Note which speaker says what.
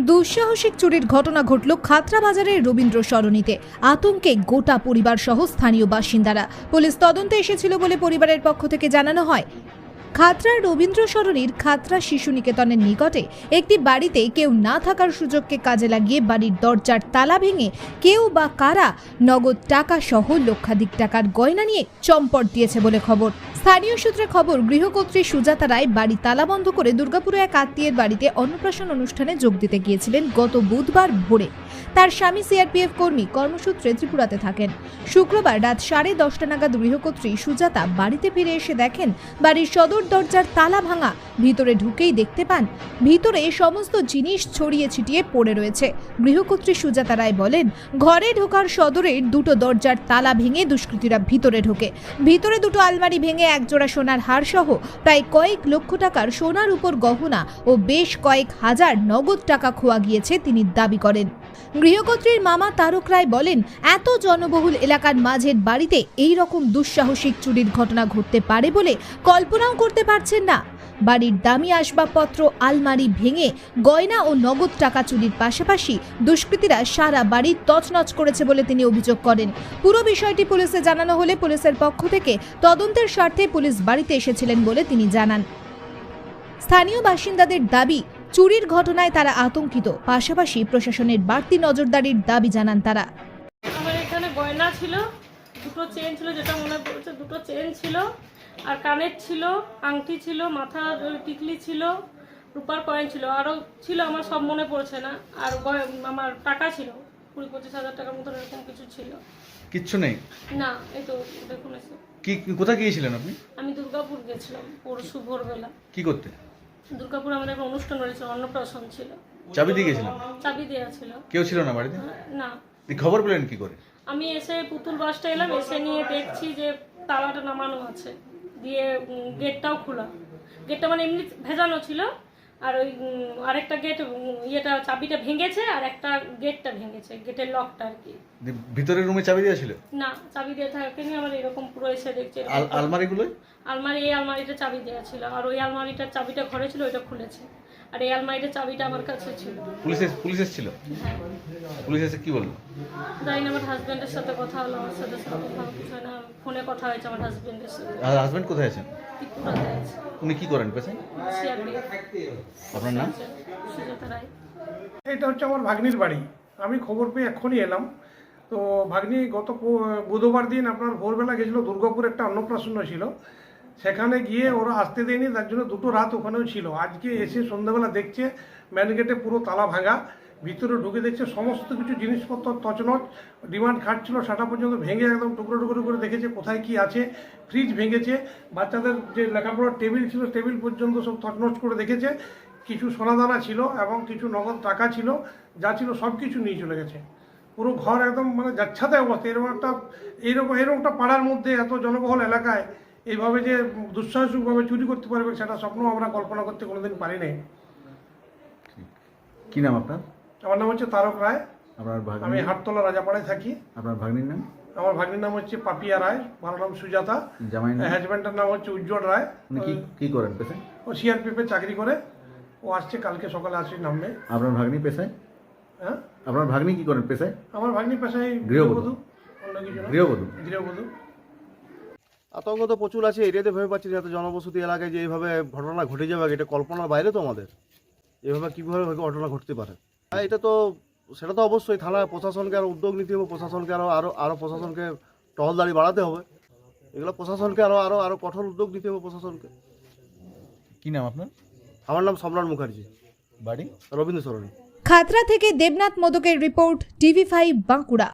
Speaker 1: দুঃসাহসিক চুরির ঘটনা ঘটল খাতড়া বাজারের রবীন্দ্র সরণিতে। আতঙ্কে গোটা পরিবার সহ স্থানীয় বাসিন্দারা। পুলিশ তদন্তে এসেছিল বলে পরিবারের পক্ষ থেকে জানানো হয়। খাতড়ার রবীন্দ্র সরণির খাতড়া শিশু নিকেতনের নিকটে একটি বাড়িতে কেউ না থাকার সুযোগকে কাজে লাগিয়ে বাড়ির দরজার তালা ভেঙে কেউ বা কারা নগদ টাকা সহ লক্ষাধিক টাকার গয়না নিয়ে চম্পট দিয়েছে বলে খবর। স্থানীয় সূত্রে খবর, গৃহকর্ত্রী সুজাতা রায় বাড়ি তালা বন্ধ করে দুর্গাপুরে এক আত্মীয়ের বাড়িতে অন্নপ্রাশন অনুষ্ঠানে যোগ দিতে গিয়েছিলেন গত বুধবার ভোরে। তার স্বামী সিআরপিএফ কর্মী, কর্মসূত্রে ত্রিপুরাতে থাকেন। শুক্রবার রাত 10:30 নাগাদ গৃহকর্ত্রী সুজাতা বাড়িতে ফিরে এসে দেখেন বাড়ির সদর দরজার তালা ভাঙা। ভিতরে ঢুকেই দেখতে পান ভিতরে সমস্ত জিনিস ছড়িয়ে ছিটিয়ে পড়ে রয়েছে। গৃহকর্ত্রী সুজাতা রায় বলেন, ঘরে ঢোকার সদরের দুটো দরজার তালা ভেঙে দুষ্কৃতীরা ভিতরে ঢোকে। ভিতরে দুটো আলমারি ভেঙে একজোড়া সোনার হার সহ প্রায় কয়েক লক্ষ টাকার সোনার উপর গহনা ও বেশ কয়েক হাজার নগদ টাকা খোয়া গিয়েছে তিনি দাবি করেন। গৃহকর্ত্রীর মামা তারক রায় বলেন, এত জনবহুল এলাকার মাঝের বাড়িতে এই রকম দুঃসাহসিক চুরির ঘটনা ঘটতে পারে বলে কল্পনাও করতে পারছেন না। বাড়ির দামি আসবাবপত্র, আলমারি ভেঙে গয়না ও নগদ টাকা চুরির পাশাপাশি দুষ্কৃতীরা সারা বাড়ি তছনছ করেছে বলে তিনি অভিযোগ করেন। পুরো বিষয়টি পুলিশে জানানো হলে পুলিশের পক্ষ থেকে তদন্তের স্বার্থে পুলিশ বাড়িতে এসেছিলেন বলে তিনি জানান। স্থানীয় বাসিন্দাদের দাবি, চুরির ঘটনায় তারা আতঙ্কিত, পাশাপাশি প্রশাসনের বাড়তি নজরদারির দাবি জানান তারা।
Speaker 2: আমার এখানে গয়না ছিল, দুটো চেন ছিল, যেটা মনে পড়ছে দুটো চেন ছিল, আর কানের ছিল, আংটি ছিল, মাথার টিকলি ছিল, রূপার কয়েন ছিল, আরও ছিল, আমার সব মনে পড়ছে না। আর আমার টাকা ছিল 20-25 হাজার টাকার মতো, এরকম কিছু ছিল।
Speaker 3: কিচ্ছু নেই
Speaker 2: না, এই তো দেখুন এসে।
Speaker 3: কি কোথায় গিয়েছিলেন আপনি?
Speaker 2: আমি দুর্গাপুর গেছিলাম পরশু ভোরবেলা।
Speaker 3: কি করতে?
Speaker 2: দুর্গাপুর আমাদের একটা অনুষ্ঠান হয়েছিল, অন্নপ্রাশন ছিল।
Speaker 3: চাবি দিয়ে গেছিলেন?
Speaker 2: চাবি দেওয়া ছিল।
Speaker 3: কেউ ছিল না বাড়িতে?
Speaker 2: না।
Speaker 3: খবর পেলেন কি করে?
Speaker 2: আমি এসে পুতুল বাসটা এলাম, এসে নিয়ে দেখছি যে তালাটা নামানো আছে, দিয়ে গেটটাও খোলা। গেটটা মানে এমনি ভেজানো ছিল, আর ওই আরেকটা গেট ইয়েটা চাবিটা ভেঙেছে, আর একটা গেটটা ভেঙেছে, গেটের লকটা আর কি।
Speaker 3: ভিতরের রুমে চাবি দেওয়া ছিল?
Speaker 2: না, চাবি দিয়ে থাকেনি। আমার এরকম পুরো এসে দেখছে
Speaker 3: আলমারিগুলো?
Speaker 2: আলমারি, এই আলমারিটা চাবি দেওয়া ছিল, আর ওই আলমারিটার চাবিটা ঘরে ছিল, ওইটা খুলেছে। আর এই আলমারিটার চাবিটা আমার কাছে ছিল।
Speaker 3: পুলিশ এসেছিল?
Speaker 2: হ্যাঁ।
Speaker 3: পুলিশ এসে কি বললো?
Speaker 2: জানি না, আমার হাজবেন্ডের সাথে কথা হলো, আমার সাথে কথা কিছু হয় না, ফোনে কথা হয়েছে আমার হাজবেন্ডের সাথে।
Speaker 3: আর হাজবেন্ড কোথায় আছেন?
Speaker 2: ত্রিপুরাতে আছে।
Speaker 3: উনি কি করেন পেশায়?
Speaker 2: সিআরপিএফ।
Speaker 3: আপনার নাম?
Speaker 2: সুজাতা রায়।
Speaker 4: এটা হচ্ছে আমার ভাগ্নির বাড়ি। আমি খবর পেয়ে এক্ষুনি এলাম। তো ভাগ্নি গত বুধবার দিন আপনার ভোরবেলা গেছিলো দুর্গাপুর, একটা অন্নপ্রাশন ছিল, সেখানে গিয়ে ওরা আসতে দেয়নি, তার জন্য দুটো রাত ওখানেও ছিল। আজকে এসে সন্ধ্যাবেলা দেখছে মেন গেটে পুরো তালা ভাঙা, ভিতরে ঢুকে দেখছে সমস্ত কিছু জিনিসপত্র তছনছ। ডিমান্ড খাটছিল সেটা পর্যন্ত ভেঙে একদম টুকরো টুকরো করে দেখেছে কোথায় কি আছে। ফ্রিজ ভেঙেছে, বাচ্চাদের যে লেখাপড়ার টেবিল ছিল টেবিল পর্যন্ত সব তছনছ করে দেখেছে। কিছু সোনাদানা ছিল এবং কিছু নগদ টাকা ছিল, যা ছিল সব কিছু নিয়ে চলে গেছে। পুরো ঘর একদম মানে যাচ্ছাতে অবস্থা। এরকম একটা পাড়ার মধ্যে এত জনবহুল এলাকায় এইভাবে যে দুঃসাহসিকভাবে চুরি করতে পারবে, সেটা স্বপ্ন আমরা কল্পনা করতে কোনোদিন পারি নাই।
Speaker 3: কি নাম আপনার?
Speaker 4: আমার নাম হচ্ছে তারক রায়।
Speaker 3: আপনার ভাগ্নি?
Speaker 4: আমি হাটতলা রাজাপাড়ায় থাকি।
Speaker 3: আপনার ভাগ্নির নাম?
Speaker 4: আমার ভাগ্নির নাম হচ্ছে পাপিয়া রায়, ভালো নাম সুজাতা।
Speaker 3: জামাই নাম?
Speaker 4: হাজব্যান্ডের নাম হচ্ছে উজ্জ্বল রায়।
Speaker 3: উনি কি করেন পেশায়?
Speaker 4: ও সিআরপিএফে চাকরি করে। ও আসছে কালকে সকালে নামবে।
Speaker 3: আপনার ভাগ্নি পেশায়?
Speaker 4: হ্যাঁ,
Speaker 3: আপনার ভাগ্নি কি করেন পেশায়?
Speaker 4: আমার ভাগ্নি পেশায়
Speaker 3: গৃহবধূ।
Speaker 4: অন্য কিছু না।
Speaker 3: গৃহবধূ।
Speaker 5: আতঙ্ক তো প্রচুর আছে, এটাতে ভেবে পাচ্ছি যাতে জনবসতি এলাকায় যে এইভাবে ঘটনা ঘটে যাবে, এটা কল্পনার বাইরে তো আমাদের। এইভাবে কীভাবে ঘটনা ঘটতে পারে? এটা তো সেটা তো অবশ্যই থানা প্রশাসনকে আরও উদ্যোগ নিতে হবে, প্রশাসনকে আরও প্রশাসনকে টহলদারি বাড়াতে হবে। এগুলো প্রশাসনকে আরও কঠোর উদ্যোগ নিতে হবে প্রশাসনকে।
Speaker 3: কি নাম আপনার?
Speaker 5: আমার নাম সম্রাট মুখার্জি,
Speaker 3: বাড়ি?
Speaker 5: রবীন্দ্র সরণি।
Speaker 1: খাতড়া থেকে দেবনাথ মোদকের রিপোর্ট, TV5 বাঁকুড়া।